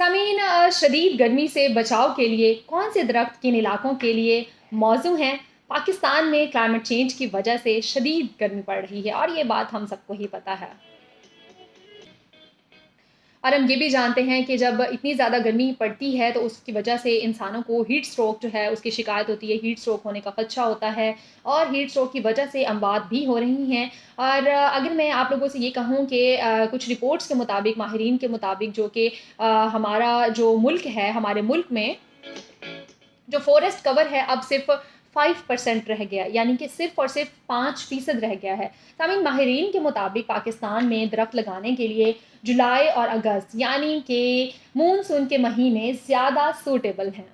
सामीन शदीद गर्मी से बचाव के लिए कौन से दरख्त किन इलाकों के लिए मौजू हैं। पाकिस्तान में क्लाइमेट चेंज की वजह से शदीद गर्मी पड़ रही है और ये बात हम सबको ही पता है। और हम ये भी जानते हैं कि जब इतनी ज़्यादा गर्मी पड़ती है तो उसकी वजह से इंसानों को हीट स्ट्रोक जो है उसकी शिकायत होती है, हीट स्ट्रोक होने का खदशा होता है और हीट स्ट्रोक की वजह से अमवात भी हो रही हैं। और अगर मैं आप लोगों से ये कहूँ कि कुछ रिपोर्ट्स के मुताबिक, माहिरीन के मुताबिक, जो कि हमारा जो मुल्क है, हमारे मुल्क में जो फॉरेस्ट कवर है अब सिर्फ 5% रह गया, यानी कि सिर्फ और सिर्फ 5% रह गया है। तमीम माहिरीन के मुताबिक पाकिस्तान में दरख्त लगाने के लिए जुलाई और अगस्त यानी कि मूनसून के महीने ज़्यादा सूटेबल हैं।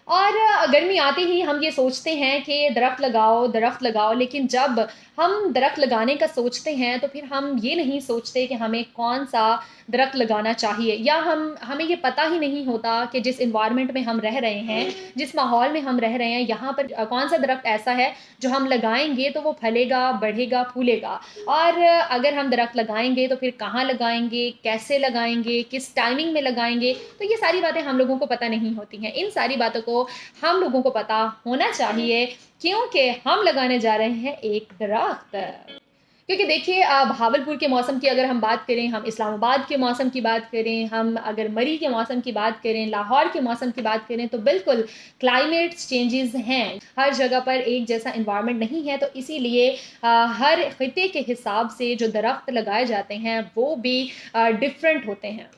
और गर्मी आते ही हम ये सोचते हैं कि दरख्त लगाओ, लेकिन जब हम दरख्त लगाने का सोचते हैं तो फिर हम ये नहीं सोचते कि हमें कौन-सा दरख्त लगाना चाहिए, या हमें ये पता ही नहीं होता कि जिस एनवायरनमेंट में हम रह रहे हैं, जिस माहौल में हम रह रहे हैं, यहाँ पर कौन-सा दरख्त ऐसा है जो हम लगाएँगे तो वो फलेगा, बढ़ेगा, फूलेगा। और अगर हम दरख्त लगाएँगे तो फिर कहाँ लगाएँगे, कैसे लगाएँगे, किस टाइमिंग में लगाएँगे, तो ये सारी बातें हम लोगों को पता नहीं होती हैं। इन सारी बातों को हम लोगों को पता होना चाहिए, क्योंकि हम लगाने जा रहे हैं एक दरख्त। क्योंकि देखिए भावलपुर के मौसम की अगर हम बात करें, हम इस्लामाबाद के मौसम की बात करें, हम अगर मरी के मौसम की बात करें, लाहौर के मौसम की बात करें, तो बिल्कुल क्लाइमेट चेंजेस हैं। हर जगह पर एक जैसा एनवायरनमेंट नहीं है, तो इसीलिए हर खिते के हिसाब से जो दरख्त लगाए जाते हैं वो भी डिफरेंट होते हैं।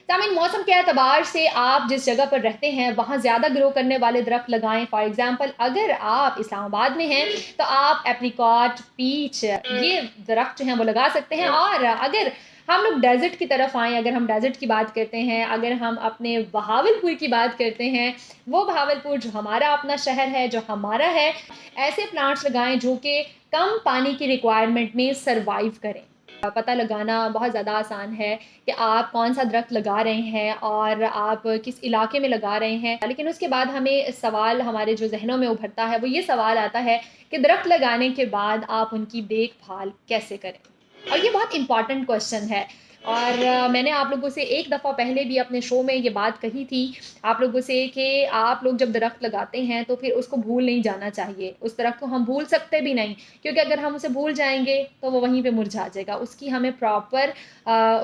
तामीन मौसम के एतबार से आप जिस जगह पर रहते हैं वहाँ ज़्यादा ग्रो करने वाले दरख्त लगाएं। फॉर एग्जांपल अगर आप इस्लामाबाद में हैं तो आप एप्रिकॉट, पीच, ये दरख्त जो हैं वो लगा सकते हैं। और अगर हम लोग डेजर्ट की तरफ आएँ, अगर हम डेजर्ट की बात करते हैं, अगर हम अपने बहावलपुर की बात करते हैं, वो बहावलपुर जो हमारा अपना शहर है, जो हमारा है, ऐसे प्लांट्स लगाएं जो कि कम पानी की रिक्वायरमेंट में सर्वाइव करें। पता लगाना बहुत ज़्यादा आसान है कि आप कौन सा दरख्त लगा रहे हैं और आप किस इलाके में लगा रहे हैं, लेकिन उसके बाद हमें सवाल हमारे जो जहनों में उभरता है वो ये सवाल आता है कि दरख्त लगाने के बाद आप उनकी देखभाल कैसे करें। और ये बहुत इम्पॉर्टेंट क्वेश्चन है। और मैंने आप लोगों से एक दफ़ा पहले भी अपने शो में ये बात कही थी आप लोगों से कि आप लोग जब दरख्त लगाते हैं तो फिर उसको भूल नहीं जाना चाहिए। उस दरख्त को हम भूल सकते भी नहीं, क्योंकि अगर हम उसे भूल जाएंगे तो वो वहीं पे मुरझा जाएगा। उसकी हमें प्रॉपर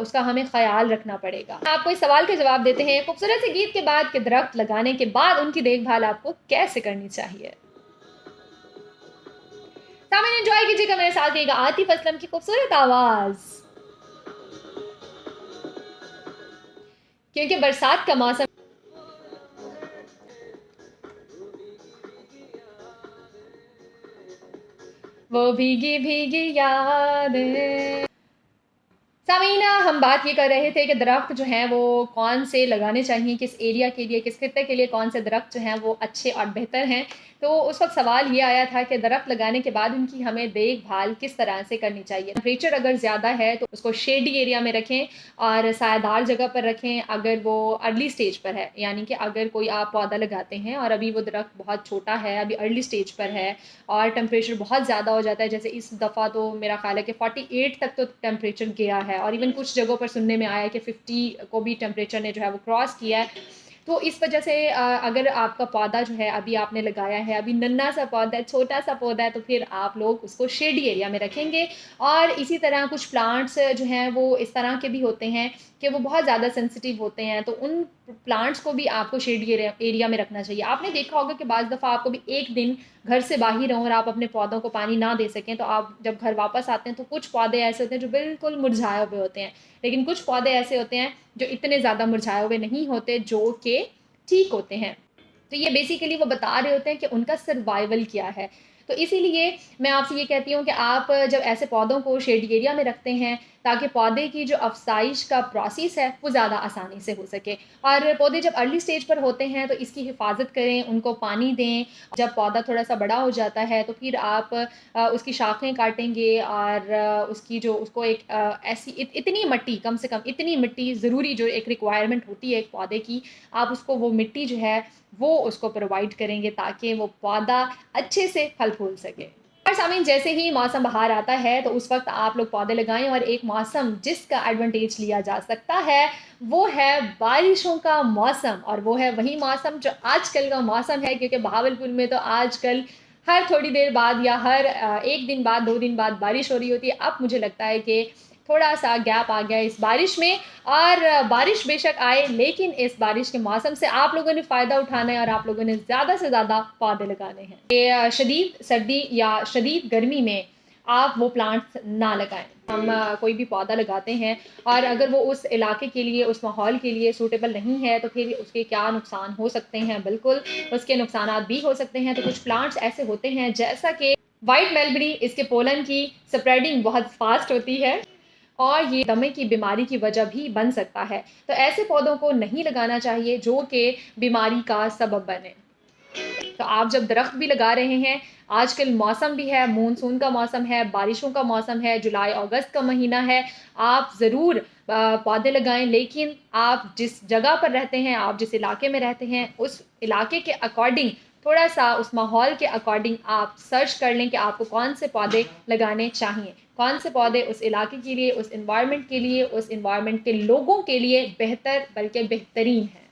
उसका हमें ख्याल रखना पड़ेगा। आपको इस सवाल के जवाब देते हैं खूबसूरत से गीत के बाद कि दरख्त लगाने के बाद उनकी देखभाल आपको कैसे करनी चाहिए। सामने एंजॉय कीजिएगा, मेरे साथ रहेगा आतिफ असलम की खूबसूरत आवाज़, क्योंकि बरसात का मौसम वो भीगी भीगी यादें। सामीना हम बात ये कर रहे थे कि दरख्त जो हैं वो कौन से लगाने चाहिए, किस एरिया के लिए, किस खित्ते के लिए कौन से दरख्त जो हैं वो अच्छे और बेहतर हैं। तो उस वक्त सवाल ये आया था कि दरख्त लगाने के बाद उनकी हमें देखभाल किस तरह से करनी चाहिए। टेम्परेचर अगर ज़्यादा है तो उसको शेडी एरिया में रखें और सायादार जगह पर रखें। अगर वो अर्ली स्टेज पर है, यानी कि अगर कोई आप पौधा लगाते हैं और अभी वो दरख्त बहुत छोटा है, अभी अर्ली स्टेज पर है और टेम्परेचर बहुत ज़्यादा हो जाता है, जैसे इस दफ़ा तो मेरा ख्याल है कि 48 तक तो टेम्परेचर गया है और इवन कुछ जगहों पर सुनने में आया है कि 50 को भी टेम्परेचर ने जो है वो क्रॉस किया है। तो इस वजह से अगर आपका पौधा जो है अभी आपने लगाया है, अभी नन्हा सा पौधा है, छोटा सा पौधा है, तो फिर आप लोग उसको शेडी एरिया में रखेंगे। और इसी तरह कुछ प्लांट्स जो हैं वो इस तरह के भी होते हैं कि वो बहुत ज़्यादा सेंसिटिव होते हैं, तो उन प्लांट्स को भी आपको शेडी एरिया में रखना चाहिए। आपने देखा होगा कि बाज़ दफ़ा आपको भी एक दिन घर से बाहर हों और आप अपने पौधों को पानी ना दे सकें, तो आप जब घर वापस आते हैं तो कुछ पौधे ऐसे होते हैं जो बिल्कुल मुरझाए हुए होते हैं, लेकिन कुछ पौधे ऐसे होते हैं जो इतने ज़्यादा मुरझाए हुए नहीं होते, जो कि ठीक होते हैं। तो ये बेसिकली वो बता रहे होते हैं कि उनका सर्वाइवल क्या है। तो इसीलिए मैं आपसे ये कहती हूँ कि आप जब ऐसे पौधों को शेड एरिया में रखते हैं ताकि पौधे की जो अफ़साइश का प्रोसेस है वो ज़्यादा आसानी से हो सके। और पौधे जब अर्ली स्टेज पर होते हैं तो इसकी हिफाजत करें, उनको पानी दें। जब पौधा थोड़ा सा बड़ा हो जाता है तो फिर आप उसकी शाखें काटेंगे और उसकी जो उसको एक ऐसी इतनी मिट्टी, कम से कम इतनी मिट्टी ज़रूरी, जो एक रिक्वायरमेंट होती है एक पौधे की, आप उसको वो मिट्टी जो है वो उसको प्रोवाइड करेंगे ताकि वो पौधा अच्छे से फल फूल सके। और सामीन, जैसे ही मौसम बहार आता है तो उस वक्त आप लोग पौधे लगाएं, और एक मौसम जिसका एडवांटेज लिया जा सकता है वो है बारिशों का मौसम। और वो है वही मौसम जो आजकल का मौसम है, क्योंकि बहावलपुर में तो आजकल हर थोड़ी देर बाद या हर एक दिन बाद 2 दिन बाद बारिश हो रही होती है। अब मुझे लगता है कि थोड़ा सा गैप आ गया इस बारिश में, और बारिश बेशक आए लेकिन इस बारिश के मौसम से आप लोगों ने फ़ायदा उठाना है और आप लोगों ने ज़्यादा से ज़्यादा पौधे लगाने हैं। ये शदीद सर्दी या शदीद गर्मी में आप वो प्लांट्स ना लगाएं। हम कोई भी पौधा लगाते हैं और अगर वो उस इलाके के लिए, उस माहौल के लिए सूटेबल नहीं है तो फिर उसके क्या नुकसान हो सकते हैं। बिल्कुल उसके नुकसानात भी हो सकते हैं। तो कुछ प्लांट्स ऐसे होते हैं जैसा कि वाइट मलबरी, इसके पोलन की स्प्रेडिंग बहुत फास्ट होती है और ये दमे की बीमारी की वजह भी बन सकता है। तो ऐसे पौधों को नहीं लगाना चाहिए जो कि बीमारी का सबब बने। तो आप जब दरख्त भी लगा रहे हैं, आजकल मौसम भी है, मानसून का मौसम है, बारिशों का मौसम है, जुलाई अगस्त का महीना है, आप ज़रूर पौधे लगाएं। लेकिन आप जिस जगह पर रहते हैं, आप जिस इलाके में रहते हैं, उस इलाके के अकॉर्डिंग, थोड़ा सा उस माहौल के अकॉर्डिंग आप सर्च कर लें कि आपको कौन से पौधे लगाने चाहिए, कौन से पौधे उस इलाके के लिए, उस इन्वायरमेंट के लिए, उस इन्वायरमेंट के लोगों के लिए बेहतर बल्कि बेहतरीन है।